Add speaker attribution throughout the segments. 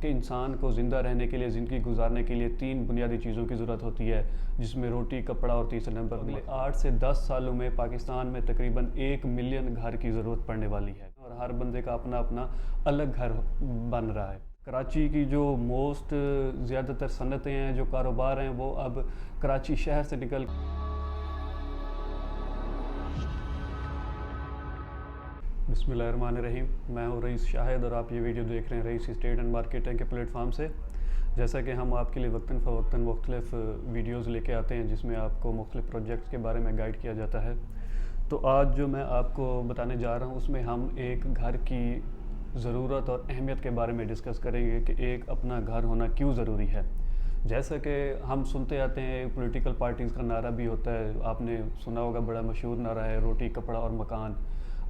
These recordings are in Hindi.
Speaker 1: कि इंसान को ज़िंदा रहने के लिए, ज़िंदगी गुजारने के लिए 3 बुनियादी चीज़ों की ज़रूरत होती है, जिसमें रोटी, कपड़ा और तीसरे नंबर अगले 8 से 10 सालों में पाकिस्तान में तकरीबन 1 मिलियन घर की ज़रूरत पड़ने वाली है और हर बंदे का अपना अपना अलग घर बन रहा है। कराची की जो मोस्ट ज़्यादातर सनतें हैं, जो कारोबार हैं, वो अब कराची शहर से निकल बिस्मिल्लाहिर्रहमानिर्रहीम। मैं हूँ रईस शाहिद और आप ये वीडियो देख रहे हैं रईस स्टेट एंड मार्केटिंग के प्लेटफॉर्म से। जैसा कि हम आपके लिए वक्तन फ़वक्तन मुख्तलिफ़ वीडियोज़ लेके आते हैं जिसमें आपको मुख्तलिफ़ प्रोजेक्ट्स के बारे में गाइड किया जाता है। तो आज जो मैं आपको बताने जा रहा हूँ उसमें हम एक घर की ज़रूरत और अहमियत के बारे में डिस्कस करेंगे कि एक अपना घर होना क्यों ज़रूरी है। जैसा कि हम सुनते आते हैं, पॉलिटिकल पार्टीज़ का नारा भी होता है, आपने सुना होगा, बड़ा मशहूर नारा है, रोटी, कपड़ा और मकान।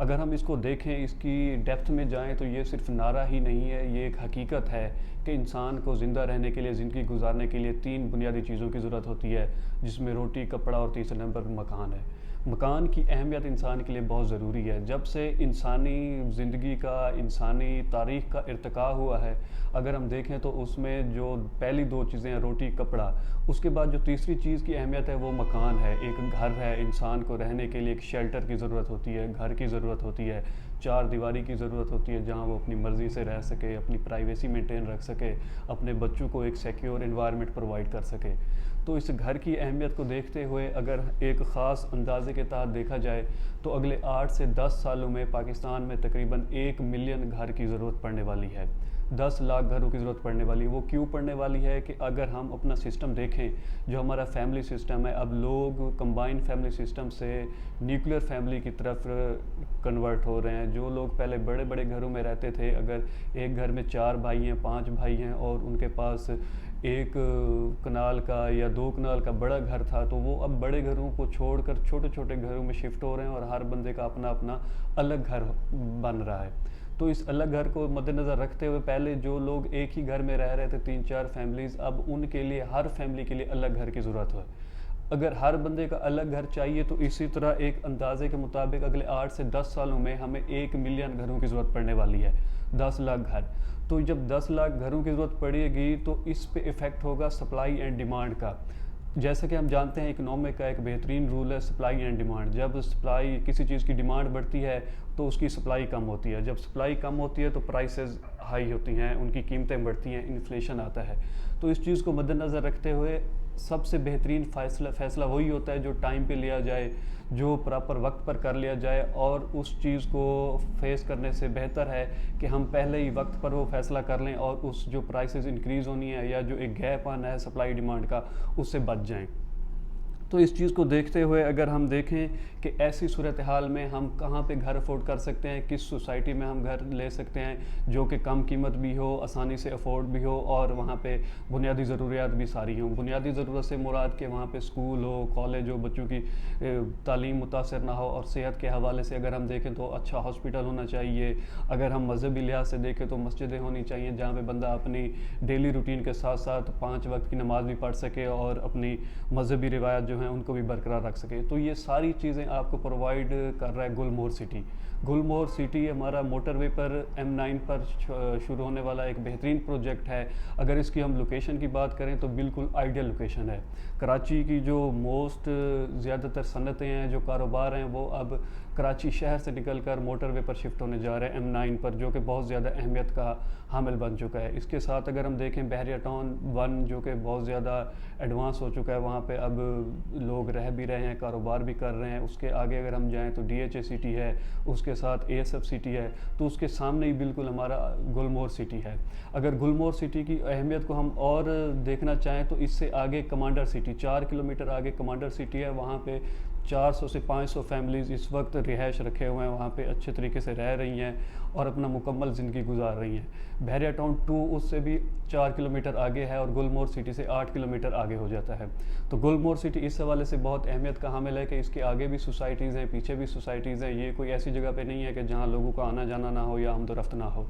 Speaker 1: अगर हम इसको देखें, इसकी डेप्थ में जाएं, तो ये सिर्फ नारा ही नहीं है, ये एक हकीकत है कि इंसान को ज़िंदा रहने के लिए, ज़िंदगी गुजारने के लिए 3 बुनियादी चीज़ों की ज़रूरत होती है, जिसमें रोटी, कपड़ा और तीसरे नंबर मकान है। मकान की अहमियत इंसान के लिए बहुत ज़रूरी है। जब से इंसानी ज़िंदगी का, इंसानी तारीख़ का इर्तिका हुआ है, अगर हम देखें तो उसमें जो पहली 2 चीज़ें हैं, रोटी, कपड़ा, उसके बाद जो तीसरी चीज़ की अहमियत है वो मकान है। एक घर है, इंसान को रहने के लिए एक शेल्टर की ज़रूरत होती है, घर की ज़रूरत होती है, 4 दीवारी की ज़रूरत होती है जहाँ वो अपनी मर्ज़ी से रह सके, अपनी प्राइवेसी मेंटेन रख सके, अपने बच्चों को एक सिक्योर एनवायरनमेंट प्रोवाइड कर सके। तो इस घर की अहमियत को देखते हुए अगर एक ख़ास अंदाजे के तहत देखा जाए तो अगले 8 से 10 सालों में पाकिस्तान में तकरीबन 1 मिलियन घर की ज़रूरत पड़ने वाली है। 10 लाख घरों की ज़रूरत पड़ने वाली है। वो क्यों पड़ने वाली है कि अगर हम अपना सिस्टम देखें, जो हमारा फैमिली सिस्टम है, अब लोग कंबाइंड फैमिली सिस्टम से न्यूक्लियर फैमिली की तरफ कन्वर्ट हो रहे हैं। जो लोग पहले बड़े बड़े घरों में रहते थे, अगर एक घर में 4 भाई हैं, 5 भाई हैं और उनके पास 1 कनाल का या 2 कनाल का बड़ा घर था, तो वो अब बड़े घरों को छोड़कर छोटे छोटे घरों में शिफ्ट हो रहे हैं और हर बंदे का अपना अपना अलग घर बन रहा है। तो इस अलग घर को मद्देनज़र रखते हुए पहले जो लोग एक ही घर में रह रहे थे, 3-4 फैमिलीज़, अब उनके लिए, हर फैमिली के लिए अलग घर की ज़रूरत है। अगर हर बंदे का अलग घर चाहिए तो इसी तरह एक अंदाजे के मुताबिक अगले 8 से 10 सालों में हमें 1 मिलियन घरों की ज़रूरत पड़ने वाली है, 10 लाख घर। तो जब 10 लाख घरों की ज़रूरत पड़ेगी तो इस पे इफ़ेक्ट होगा सप्लाई एंड डिमांड का। जैसे कि हम जानते हैं, इकोनॉमिक का एक बेहतरीन रूल है सप्लाई एंड डिमांड। जब सप्लाई, किसी चीज़ की डिमांड बढ़ती है तो उसकी सप्लाई कम होती है, जब सप्लाई कम होती है तो प्राइसेस हाई होती हैं, उनकी कीमतें बढ़ती हैं, इन्फ्लेशन आता है। तो इस चीज़ को मद्देनज़र रखते हुए सबसे बेहतरीन फ़ैसला वही होता है जो टाइम पे लिया जाए, जो प्रॉपर वक्त पर कर लिया जाए। और उस चीज़ को फेस करने से बेहतर है कि हम पहले ही वक्त पर वो फ़ैसला कर लें और उस जो प्राइसेस इंक्रीज़ होनी है या जो एक गैप आना है सप्लाई डिमांड का, उससे बच जाएं। तो इस चीज़ को देखते हुए अगर हम देखें कि ऐसी सूरत हाल में हम कहाँ पे घर अफोर्ड कर सकते हैं, किस सोसाइटी में हम घर ले सकते हैं जो कि कम कीमत भी हो, आसानी से अफोर्ड भी हो और वहाँ पे बुनियादी ज़रूरियात भी सारी हों। बुनियादी ज़रूरत से मुराद के वहाँ पे स्कूल हो, कॉलेज हो, बच्चों की तालीम मुतासर ना हो, और सेहत के हवाले से अगर हम देखें तो अच्छा हॉस्पिटल होना चाहिए। अगर हम मजहबी लिहाज से देखें तो मस्जिदें होनी चाहिए जहाँ पे बंदा अपनी डेली रूटीन के साथ साथ 5 वक्त की नमाज भी पढ़ सके और अपनी मजहबी रिवायत जो हैं उनको भी बरकरार रख सके। तो ये सारी चीज़ें आपको प्रोवाइड कर रहा है गुलमोहर सिटी। गुलमोहर सिटी हमारा मोटरवे पर M9 पर शुरू होने वाला एक बेहतरीन प्रोजेक्ट है। अगर इसकी हम लोकेशन की बात करें तो बिल्कुल आइडियल लोकेशन है। कराची की जो मोस्ट ज़्यादातर सनतें हैं, जो कारोबार हैं, वो अब कराची शहर से निकलकर मोटरवे पर शिफ्ट होने जा रहे हैं, M9 पर, जो कि बहुत ज़्यादा अहमियत का हामिल बन चुका है। इसके साथ अगर हम देखें बहरिया टाउन 1 जो कि बहुत ज़्यादा एडवांस हो चुका है, वहाँ पे अब लोग रह भी रहे हैं, कारोबार भी कर रहे हैं। उसके आगे अगर हम जाएँ तो DHA सिटी है, उसके साथ ASF सिटी है, तो उसके सामने ही बिल्कुल हमारा गुलमोहर सिटी है। अगर गुलमोहर सिटी की अहमियत को हम और देखना चाहें तो इससे आगे कमांडर सिटी, 4 किलोमीटर आगे कमांडर सिटी है। वहाँ पे 400 से 500 फैमिलीज़ इस वक्त रिहाइश रखे हुए हैं, वहाँ पे अच्छे तरीके से रह रही हैं और अपना मुकम्मल ज़िंदगी गुजार रही हैं। बहरिया टाउन 2 उससे भी 4 किलोमीटर आगे है और गुलमोहर सिटी से 8 किलोमीटर आगे हो जाता है। तो गुलमोहर सिटी इस हवाले से बहुत अहमियत का हामिल है कि इसके आगे भी सोसाइटीज़ हैं, पीछे भी सोसाइटीज़ हैं। ये कोई ऐसी जगह पे नहीं है कि जहाँ लोगों का आना जाना ना हो या हमदोरफ्त ना हो।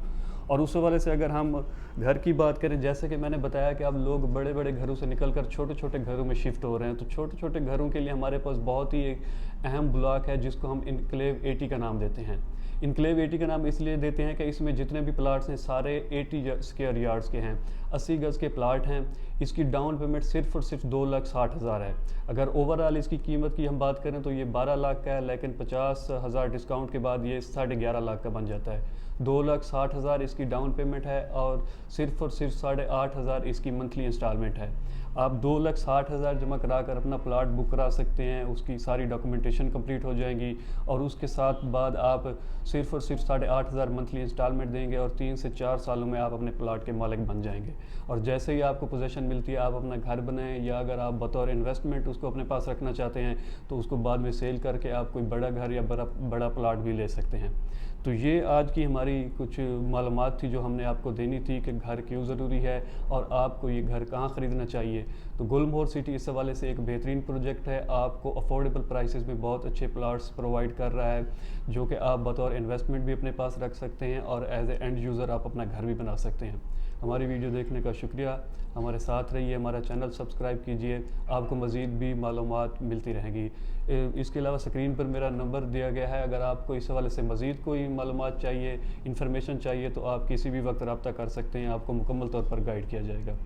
Speaker 1: और उस हवाले से अगर हम घर की बात करें, जैसे कि मैंने बताया कि अब लोग बड़े बड़े घरों से निकलकर छोटे छोटे घरों में शिफ्ट हो रहे हैं, तो छोटे छोटे घरों के लिए हमारे पास बहुत ही एक अहम ब्लॉक है जिसको हम इनक्लेव 80 का नाम देते हैं। इनक्लेव 80 का नाम इसलिए देते हैं कि इसमें जितने भी प्लाट्स हैं सारे 80 स्क्वायर यार्ड्स के हैं, 80 गज़ के प्लाट हैं। इसकी डाउन पेमेंट सिर्फ और सिर्फ 2,60,000 है। अगर ओवरऑल इसकी कीमत की हम बात करें तो ये 12 लाख का है, लेकिन 50,000 डिस्काउंट के बाद ये 11.5 लाख का बन जाता है। 2,60,000 इसकी डाउन पेमेंट है और सिर्फ 8,500 इसकी मंथली इंस्टॉलमेंट है। आप 2,60,000 जमा करा कर अपना प्लाट बुक करा सकते हैं, उसकी सारी डॉक्यूमेंटेशन कंप्लीट हो जाएंगी और उसके साथ बाद आप सिर्फ 8,500 मंथली इंस्टॉलमेंट देंगे और 3 से 4 सालों में आप अपने प्लाट के मालिक बन जाएंगे। और जैसे ही आपको पोजीशन मिलती है आप अपना घर बनाएं, या अगर आप बतौर इन्वेस्टमेंट उसको अपने पास रखना चाहते हैं तो उसको बाद में सेल करके आप कोई बड़ा घर या बड़ा प्लाट भी ले सकते हैं। तो ये आज की हमारी कुछ मालूमात थी जो हमने आपको देनी थी कि घर क्यों ज़रूरी है और आपको ये घर कहाँ ख़रीदना चाहिए। तो गुलमोहर सिटी इस हवाले से एक बेहतरीन प्रोजेक्ट है, आपको अफोर्डेबल प्राइसेस में बहुत अच्छे प्लाट्स प्रोवाइड कर रहा है, जो कि आप बतौर इन्वेस्टमेंट भी अपने पास रख सकते हैं और एज ए एंड यूज़र आप अपना घर भी बना सकते हैं। हमारी वीडियो देखने का शुक्रिया, हमारे साथ रहिए, हमारा चैनल सब्सक्राइब कीजिए, आपको मज़ीद भी मालूमात मिलती रहेंगी। इसके अलावा स्क्रीन पर मेरा नंबर दिया गया है, अगर आपको इस हवाले से मज़ीद कोई मालूमात चाहिए, इन्फॉर्मेशन चाहिए तो आप किसी भी वक्त रब्ता कर सकते हैं, आपको मुकम्मल तौर पर गाइड किया जाएगा।